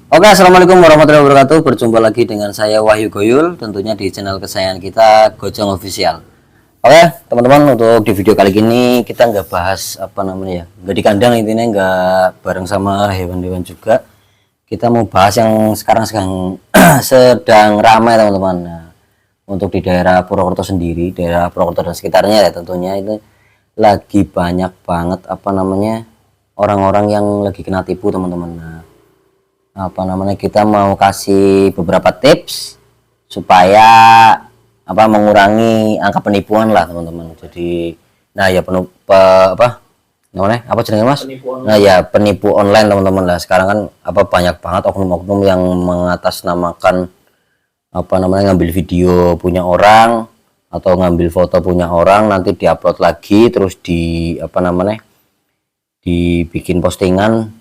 Oke, assalamualaikum warahmatullahi wabarakatuh. Berjumpa lagi dengan saya Wahyu Goyul, tentunya di channel kesayangan kita Gojong Official. Oke, teman-teman, untuk di video kali ini kita nggak bahas apa namanya ya, nggak di kandang, intinya nggak bareng sama hewan-hewan juga. Kita mau bahas yang sekarang sedang ramai, teman-teman. Nah, untuk di daerah Purwokerto sendiri, daerah Purwokerto dan sekitarnya ya, tentunya itu lagi banyak banget apa namanya orang-orang yang lagi kena tipu, teman-teman. Nah, apa namanya, kita mau kasih beberapa tips supaya apa mengurangi angka penipuan lah, teman-teman. Jadi nah ya apa namanya, apa jenenge Mas? Nah ya, penipu online, teman-teman. Lah sekarang kan apa banyak banget oknum-oknum yang mengatasnamakan apa namanya, ngambil video punya orang atau ngambil foto punya orang, nanti diupload lagi, terus di apa namanya, dibikin postingan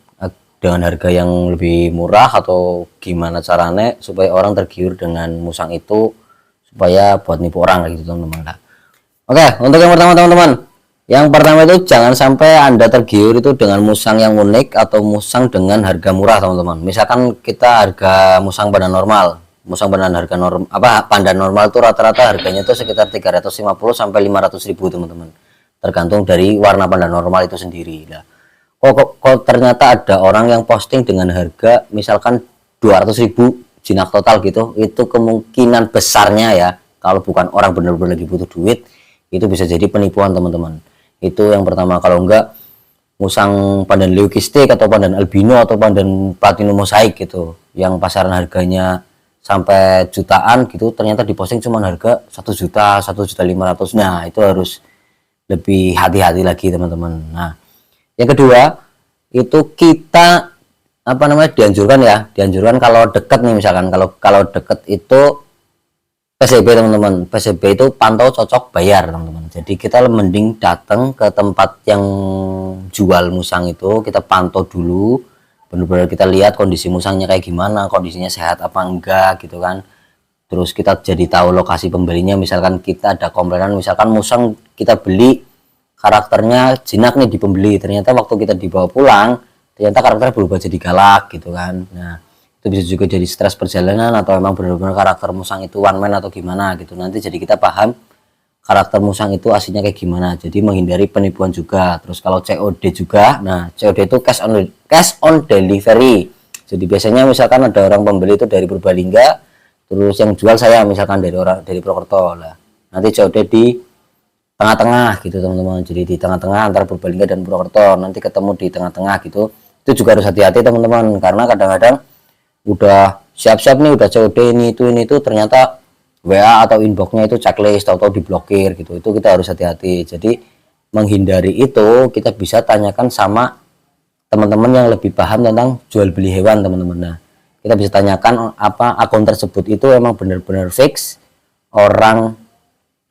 dengan harga yang lebih murah atau gimana caranya supaya orang tergiur dengan musang itu, supaya buat nipu orang gitu, teman-teman. Oke, untuk yang pertama, teman-teman, yang pertama itu jangan sampai Anda tergiur itu dengan musang yang unik atau musang dengan harga murah, teman-teman. Misalkan kita harga musang pandan normal, musang pandan harga normal apa pandan normal itu rata-rata harganya itu sekitar 350 sampai 500.000, teman-teman, tergantung dari warna pandan normal itu sendiri. Nah, kok ternyata ada orang yang posting dengan harga misalkan 200.000 jinak total gitu, itu kemungkinan besarnya ya, kalau bukan orang benar-benar lagi butuh duit, itu bisa jadi penipuan, teman-teman. Itu yang pertama. Kalau enggak musang pandan leukistik atau pandan albino atau pandan platinum mosaik gitu, yang pasaran harganya sampai jutaan gitu, ternyata diposting cuma harga 1 juta, 1.500.000. Nah itu harus lebih hati-hati lagi, teman-teman. Nah, yang kedua itu kita apa namanya, dianjurkan kalau deket nih, misalkan kalau kalau deket itu PCB, teman-teman. PCB itu pantau cocok bayar, teman-teman. Jadi kita mending datang ke tempat yang jual musang itu, kita pantau dulu, benar-benar kita lihat kondisi musangnya kayak gimana, kondisinya sehat apa enggak gitu kan. Terus kita jadi tahu lokasi pembelinya, misalkan kita ada komplainan, misalkan musang kita beli karakternya jinak nih di pembeli, ternyata waktu kita dibawa pulang ternyata karakternya berubah jadi galak gitu kan. Nah itu bisa juga jadi stres perjalanan, atau emang benar-benar karakter musang itu one man atau gimana gitu. Nanti jadi kita paham karakter musang itu aslinya kayak gimana, jadi menghindari penipuan juga. Terus kalau COD juga, nah COD itu cash on delivery. Jadi biasanya misalkan ada orang pembeli itu dari Purbalingga, terus yang jual saya misalkan dari Purwokerto lah, nanti COD di tengah-tengah gitu, teman-teman. Jadi di tengah-tengah antara Purbalingga dan Purwokerto, nanti ketemu di tengah-tengah gitu. Itu juga harus hati-hati, teman-teman, karena kadang-kadang udah siap-siap nih, udah COD ini itu ternyata WA atau inboxnya itu checklist atau diblokir gitu. Itu kita harus hati-hati. Jadi menghindari itu kita bisa tanyakan sama teman-teman yang lebih paham tentang jual beli hewan, teman-teman. Nah kita bisa tanyakan apa akun tersebut itu emang benar-benar fix orang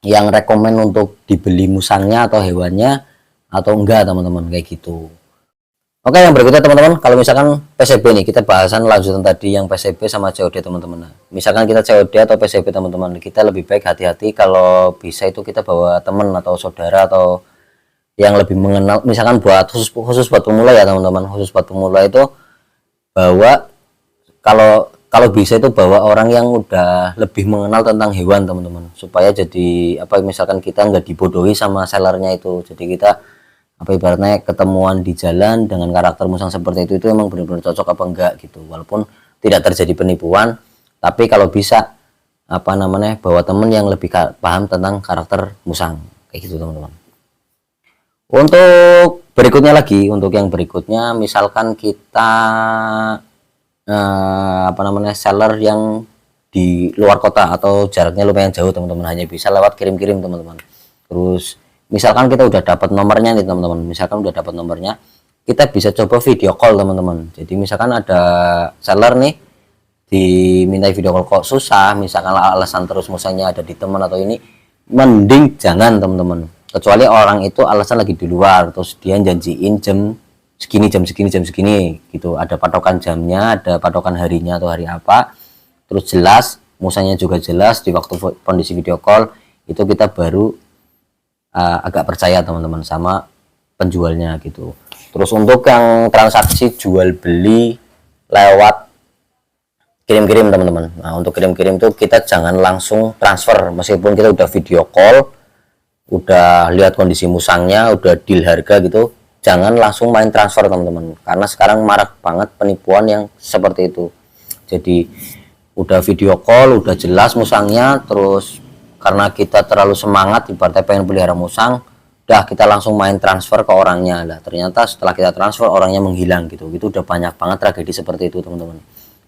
yang rekomen untuk dibeli musangnya atau hewannya atau enggak, teman-teman, kayak gitu. Oke, yang berikutnya, teman-teman, kalau misalkan PCB nih, kita bahasan lanjutan tadi yang PCB sama COD, teman-teman. Nah, misalkan kita COD atau PCB, teman-teman, kita lebih baik hati-hati. Kalau bisa itu kita bawa teman atau saudara atau yang lebih mengenal, misalkan buat khusus buat pemula ya, teman-teman. Khusus buat pemula itu bawa, kalau kalau bisa itu bawa orang yang udah lebih mengenal tentang hewan, teman-teman, supaya jadi apa, misalkan kita nggak dibodohi sama sellernya itu. Jadi kita apa ibaratnya ketemuan di jalan dengan karakter musang seperti itu emang benar-benar cocok apa enggak gitu, walaupun tidak terjadi penipuan, tapi kalau bisa apa namanya bawa temen yang lebih paham tentang karakter musang kayak gitu, teman-teman. Untuk berikutnya lagi, untuk yang berikutnya misalkan kita apa namanya seller yang di luar kota atau jaraknya lumayan jauh, teman-teman, hanya bisa lewat kirim-kirim, teman-teman. Terus misalkan kita udah dapat nomornya nih, teman-teman, misalkan udah dapat nomornya, kita bisa coba video call, teman-teman. Jadi misalkan ada seller nih diminta video call kok susah, misalkan alasan terus musangnya ada di teman atau ini, mending jangan, teman-teman, kecuali orang itu alasan lagi di luar, terus dia janjiin jam segini gitu, ada patokan jamnya, ada patokan harinya atau hari apa, terus jelas musanya juga jelas di waktu kondisi video call, itu kita baru agak percaya, teman-teman, sama penjualnya gitu. Terus untuk yang transaksi jual beli lewat kirim-kirim teman-teman. Nah, untuk kirim-kirim tuh kita jangan langsung transfer, meskipun kita udah video call, udah lihat kondisi musangnya, udah deal harga gitu, jangan langsung main transfer teman-teman, karena sekarang marak banget penipuan yang seperti itu. Jadi udah video call, udah jelas musangnya, terus karena kita terlalu semangat ibaratnya pengen pelihara musang, udah kita langsung main transfer ke orangnya. Nah, ternyata setelah kita transfer orangnya menghilang gitu. Itu udah banyak banget tragedi seperti itu teman-teman.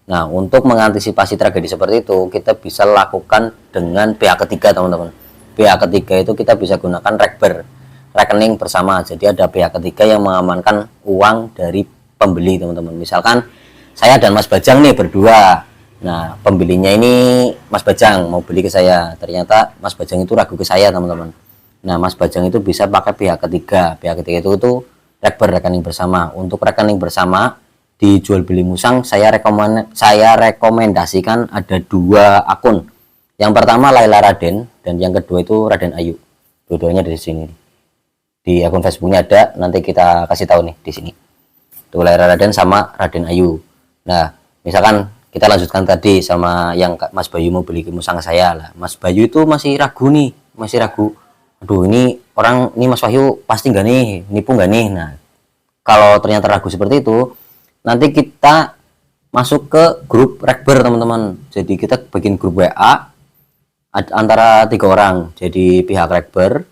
Nah, untuk mengantisipasi tragedi seperti itu, kita bisa lakukan dengan pihak ketiga teman-teman. Pihak ketiga itu kita bisa gunakan rekber, rekening bersama. Jadi ada pihak ketiga yang mengamankan uang dari pembeli teman-teman. Misalkan saya dan Mas Bajang nih berdua. Nah, pembelinya ini Mas Bajang mau beli ke saya. Ternyata Mas Bajang itu ragu ke saya teman-teman. Nah, Mas Bajang itu bisa pakai pihak ketiga. Pihak ketiga itu rekber, rekening bersama. Untuk rekening bersama di jual beli musang saya rekomendasikan ada 2 akun. Yang pertama Laila Raden dan yang kedua itu Raden Ayu. Dua-duanya dari sini. Di akun Facebooknya ada, nanti kita kasih tahu nih di sini. Tuh Laila Raden sama Raden Ayu. Nah, misalkan kita lanjutkan tadi sama yang Mas Bayu mau beli musang saya lah. Mas Bayu itu masih ragu nih, masih ragu. Aduh, ini orang, ini Mas Wahyu pasti nggak nih, nipu nggak nih. Nah, kalau ternyata ragu seperti itu, nanti kita masuk ke grup rekber teman-teman. Jadi kita bikin grup WA antara 3 orang. Jadi pihak rekber,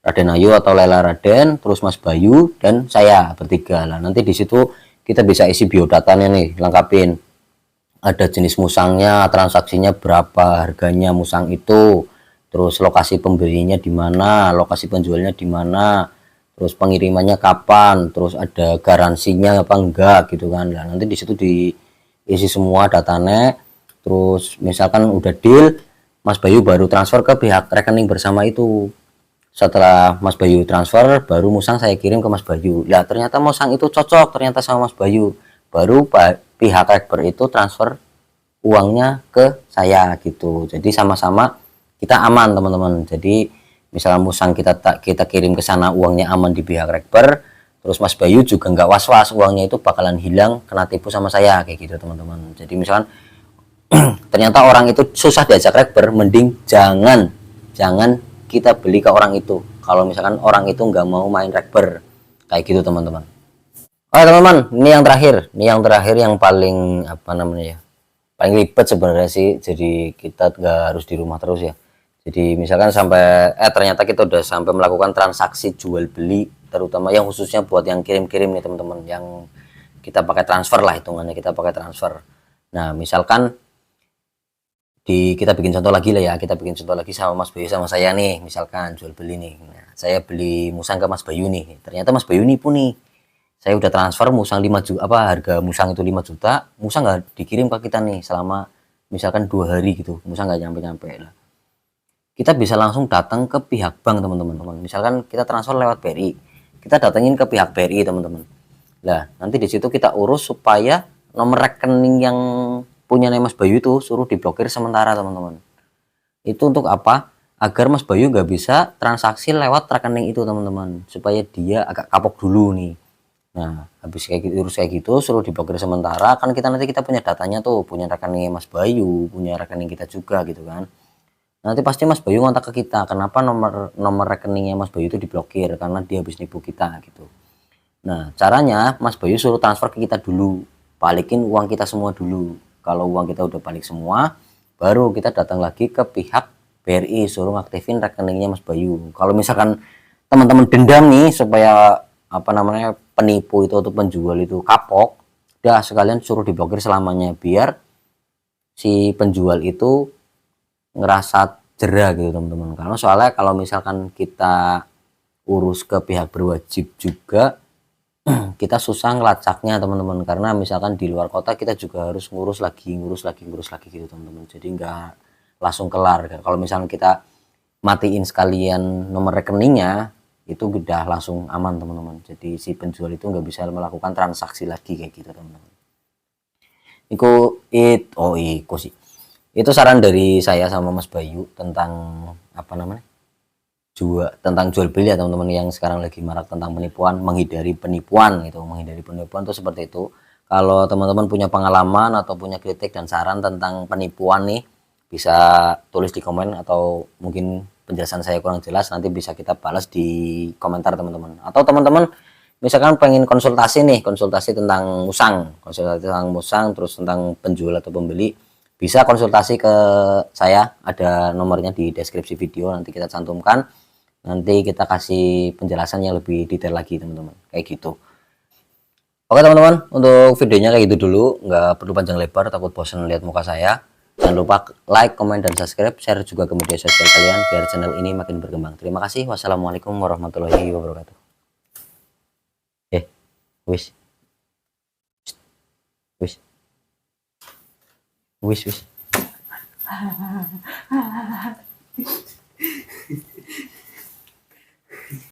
Raden Ayu atau Laila Raden, terus Mas Bayu dan saya bertiga. Lah nanti di situ kita bisa isi biodatanya nih, lengkapin. Ada jenis musangnya, transaksinya berapa, harganya musang itu, terus lokasi pembelinya di mana, lokasi penjualnya di mana, terus pengirimannya kapan, terus ada garansinya apa enggak gitu kan. Nah, nanti di situ diisi semua datanya. Terus misalkan udah deal, Mas Bayu baru transfer ke pihak rekening bersama itu. Setelah Mas Bayu transfer, baru musang saya kirim ke Mas Bayu. Lah ternyata musang itu cocok ternyata sama Mas Bayu. Baru pihak rekber itu transfer uangnya ke saya gitu. Jadi sama-sama kita aman teman-teman. Jadi misalnya musang kita kirim ke sana uangnya aman di pihak rekber, terus Mas Bayu juga nggak was-was uangnya itu bakalan hilang kena tipu sama saya kayak gitu teman-teman. Jadi misalkan ternyata orang itu susah diajak rekber, mending jangan kita beli ke orang itu kalau misalkan orang itu nggak mau main rekber kayak gitu teman-teman. Oh teman-teman, ini yang terakhir yang paling apa namanya ya, paling ribet sebenarnya sih. Jadi kita nggak harus di rumah terus ya. Jadi misalkan sampai ternyata kita udah sampai melakukan transaksi jual beli, terutama yang khususnya buat yang kirim-kirim nih teman-teman, yang kita pakai transfer lah, hitungannya kita pakai transfer. Nah misalkan kita bikin contoh lagi lah ya, kita bikin contoh lagi sama Mas Bayu sama saya nih, misalkan jual beli nih. Nah, saya beli musang ke Mas Bayu nih, ternyata Mas Bayu nipu nih. Saya udah transfer musang 5 juta, harga musang itu 5 juta, musang nggak dikirim ke kita nih selama misalkan 2 hari gitu, musang nggak nyampe-nyampe lah. Kita bisa langsung datang ke pihak bank teman-teman. Misalkan kita transfer lewat BRI, kita datengin ke pihak BRI teman-teman. Nah nanti di situ kita urus supaya nomor rekening yang punya Mas Bayu itu suruh diblokir sementara teman-teman. Itu untuk apa? Agar Mas Bayu nggak bisa transaksi lewat rekening itu teman-teman, supaya dia agak kapok dulu nih. Nah habis kayak gitu, urus kayak gitu suruh diblokir sementara, kan kita nanti kita punya datanya tuh, punya rekening Mas Bayu, punya rekening kita juga gitu kan. Nanti pasti Mas Bayu ngontak ke kita, kenapa nomor rekeningnya Mas Bayu itu diblokir, karena dia habis nipu kita gitu. Nah caranya Mas Bayu suruh transfer ke kita dulu, balikin uang kita semua dulu. Kalau uang kita udah balik semua, baru kita datang lagi ke pihak BRI suruh ngaktifin rekeningnya Mas Bayu. Kalau misalkan teman-teman dendam nih supaya apa namanya penipu itu atau penjual itu kapok, udah sekalian suruh diblokir selamanya biar si penjual itu ngerasa jerah gitu teman-teman. Karena soalnya kalau misalkan kita urus ke pihak berwajib juga, kita susah ngelacaknya teman-teman, karena misalkan di luar kota kita juga harus ngurus lagi gitu teman-teman. Jadi nggak langsung kelar. Kalau misalkan kita matiin sekalian nomor rekeningnya, itu udah langsung aman teman-teman. Jadi si penjual itu nggak bisa melakukan transaksi lagi kayak gitu teman-teman. Iku sih. Itu saran dari saya sama Mas Bayu tentang apa namanya? Tentang jual beli ya teman-teman, yang sekarang lagi marak tentang penipuan, menghindari penipuan itu seperti itu. Kalau teman-teman punya pengalaman atau punya kritik dan saran tentang penipuan nih, bisa tulis di komen, atau mungkin penjelasan saya kurang jelas nanti bisa kita balas di komentar teman-teman. Atau teman-teman misalkan pengen konsultasi nih, konsultasi tentang musang, terus tentang penjual atau pembeli, bisa konsultasi ke saya, ada nomornya di deskripsi video, nanti kita cantumkan, nanti kita kasih penjelasan yang lebih detail lagi teman-teman, kayak gitu. Oke teman-teman, untuk videonya kayak gitu dulu, nggak perlu panjang lebar, takut bosan lihat muka saya. Jangan lupa like, comment, dan subscribe, share juga ke media sosial kalian biar channel ini makin berkembang. Terima kasih, wassalamualaikum warahmatullahi wabarakatuh. Wis, wis, wis.